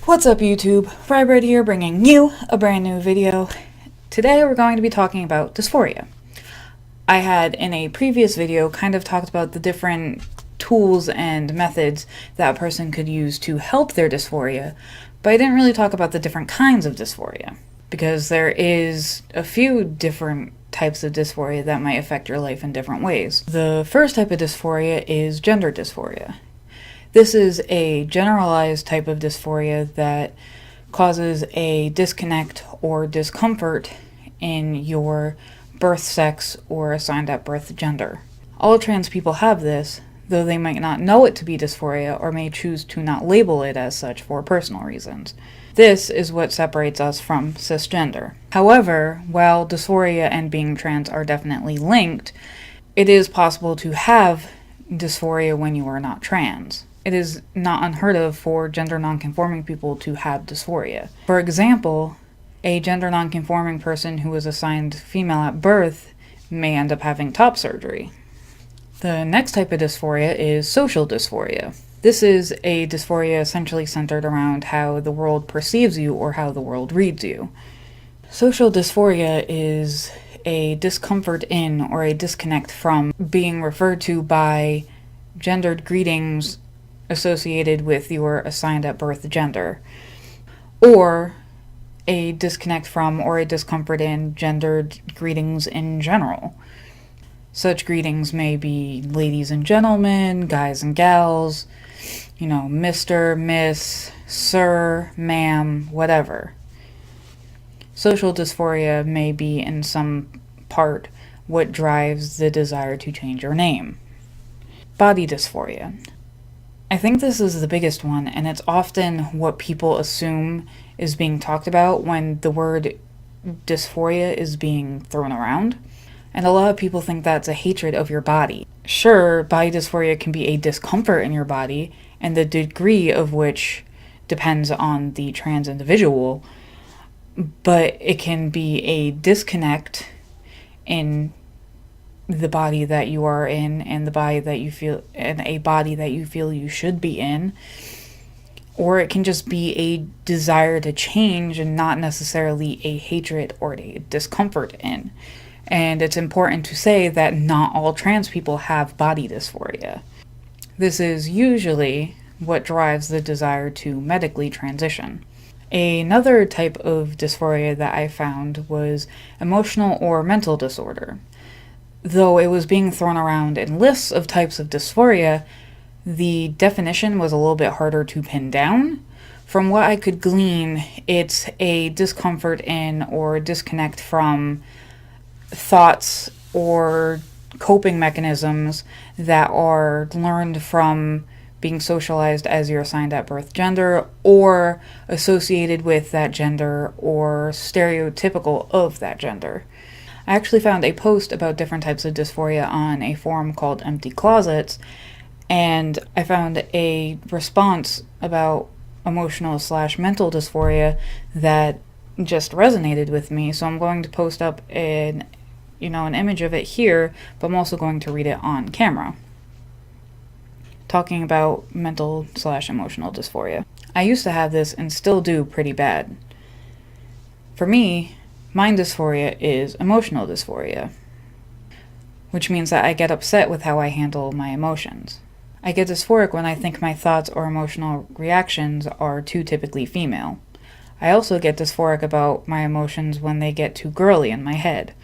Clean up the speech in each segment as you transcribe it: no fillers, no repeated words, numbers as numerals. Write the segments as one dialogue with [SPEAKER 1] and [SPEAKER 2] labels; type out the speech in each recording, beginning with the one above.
[SPEAKER 1] What's up YouTube? Frybread here bringing you a brand new video. Today we're going to be talking about dysphoria. I had in a previous video kind of talked about the different tools and methods that a person could use to help their dysphoria, but I didn't really talk about the different kinds of dysphoria because there is a few different types of dysphoria that might affect your life in different ways. The first type of dysphoria is gender dysphoria. This is a generalized type of dysphoria that causes a disconnect or discomfort in your birth sex or assigned at birth gender. All trans people have this, though they might not know it to be dysphoria or may choose to not label it as such for personal reasons. This is what separates us from cisgender. However, while dysphoria and being trans are definitely linked, it is possible to have dysphoria when you are not trans. It is not unheard of for gender nonconforming people to have dysphoria. For example, a gender nonconforming person who was assigned female at birth may end up having top surgery. The next type of dysphoria is social dysphoria. This is a dysphoria essentially centered around how the world perceives you or how the world reads you. Social dysphoria is a discomfort in or a disconnect from being referred to by gendered greetings associated with your assigned at birth gender, or a disconnect from or a discomfort in gendered greetings in general. Such greetings may be ladies and gentlemen, guys and gals, Mr., Miss, Sir, Ma'am, whatever. Social dysphoria may be in some part what drives the desire to change your name. Body dysphoria. I think this is the biggest one, and it's often what people assume is being talked about when the word dysphoria is being thrown around. And a lot of people think that's a hatred of your body. Sure, body dysphoria can be a discomfort in your body, and the degree of which depends on the trans individual, but it can be a disconnect in the body that you are in and the body that you feel, and a body that you feel you should be in. Or it can just be a desire to change and not necessarily a hatred or a discomfort in. And it's important to say that not all trans people have body dysphoria. This is usually what drives the desire to medically transition. Another type of dysphoria that I found was emotional or mental disorder. Though it was being thrown around in lists of types of dysphoria, the definition was a little bit harder to pin down. From what I could glean, it's a discomfort in or disconnect from thoughts or coping mechanisms that are learned from being socialized as your assigned at birth gender or associated with that gender or stereotypical of that gender. I actually found a post about different types of dysphoria on a forum called Empty Closets, and I found a response about emotional/mental dysphoria that just resonated with me, so I'm going to post up an image of it here, but I'm also going to read it on camera. Talking about mental/emotional dysphoria. I used to have this and still do pretty bad. For me, mind dysphoria is emotional dysphoria, which means that I get upset with how I handle my emotions. I get dysphoric when I think my thoughts or emotional reactions are too typically female. I also get dysphoric about my emotions when they get too girly in my head.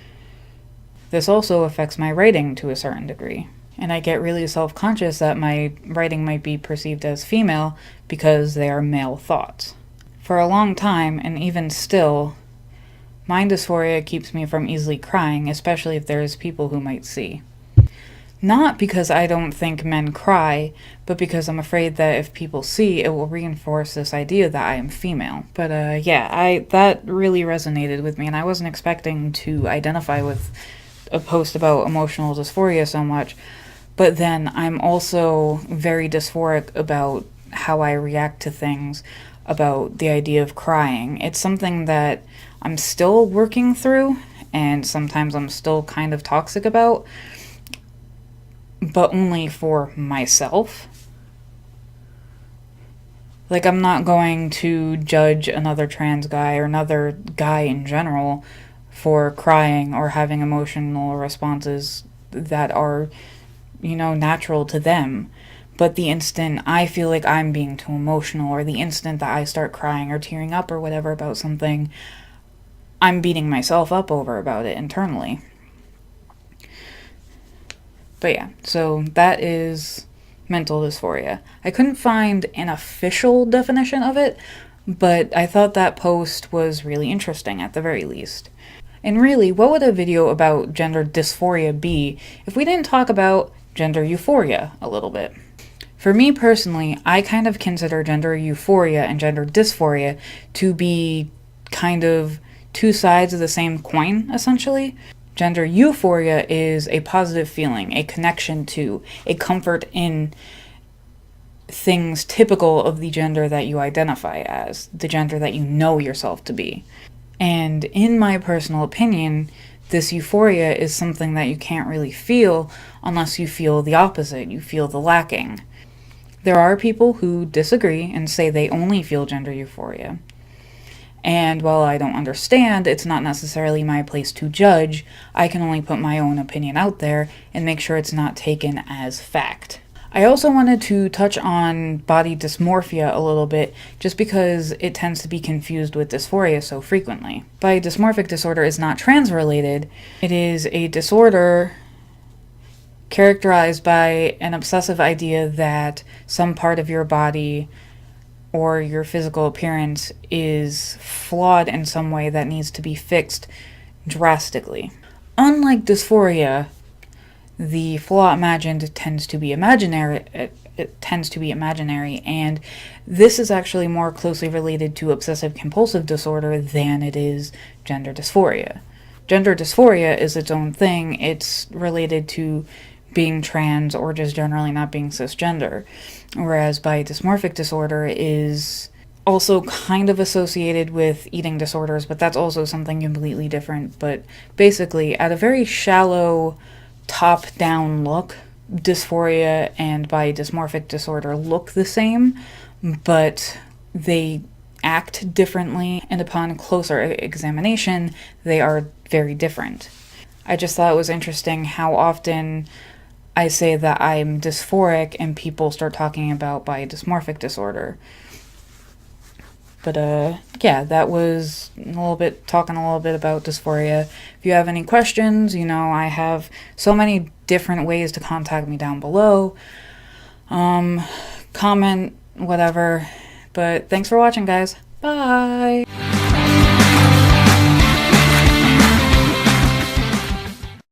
[SPEAKER 1] This also affects my writing to a certain degree, and I get really self-conscious that my writing might be perceived as female because they are male thoughts. For a long time, and even still, mind dysphoria keeps me from easily crying, especially if there's people who might see. Not because I don't think men cry, but because I'm afraid that if people see, it will reinforce this idea that I am female. But that really resonated with me, and I wasn't expecting to identify with a post about emotional dysphoria so much. But then I'm also very dysphoric about how I react to things, about the idea of crying. It's something that I'm still working through, and sometimes I'm still kind of toxic about, but only for myself. Like, I'm not going to judge another trans guy or another guy in general for crying or having emotional responses that are, natural to them. But the instant I feel like I'm being too emotional, or the instant that I start crying or tearing up or whatever about something, I'm beating myself up over about it internally. But yeah, so that is mental dysphoria. I couldn't find an official definition of it, but I thought that post was really interesting at the very least. And really, what would a video about gender dysphoria be if we didn't talk about gender euphoria a little bit? For me personally, I kind of consider gender euphoria and gender dysphoria to be kind of two sides of the same coin, essentially. Gender euphoria is a positive feeling, a connection to, a comfort in things typical of the gender that you identify as, the gender that you know yourself to be. And in my personal opinion, this euphoria is something that you can't really feel unless you feel the opposite, you feel the lacking. There are people who disagree and say they only feel gender euphoria. And while I don't understand, it's not necessarily my place to judge. I can only put my own opinion out there and make sure it's not taken as fact. I also wanted to touch on body dysmorphia a little bit, just because it tends to be confused with dysphoria so frequently. Body dysmorphic disorder is not trans-related. It is a disorder characterized by an obsessive idea that some part of your body or your physical appearance is flawed in some way that needs to be fixed drastically. Unlike dysphoria, the flaw imagined tends to be imaginary. It tends to be imaginary, and this is actually more closely related to obsessive compulsive disorder than it is gender dysphoria. Gender dysphoria is its own thing. It's related to being trans or just generally not being cisgender, whereas body dysmorphic disorder is also kind of associated with eating disorders, but that's also something completely different. But basically, at a very shallow top-down look, dysphoria and body dysmorphic disorder look the same, but they act differently, and upon closer examination, they are very different. I just thought it was interesting how often I say that I'm dysphoric and people start talking about body dysmorphic disorder. But yeah, that was talking a little bit about dysphoria. If you have any questions, I have so many different ways to contact me down below. Comment, whatever. But thanks for watching, guys. Bye!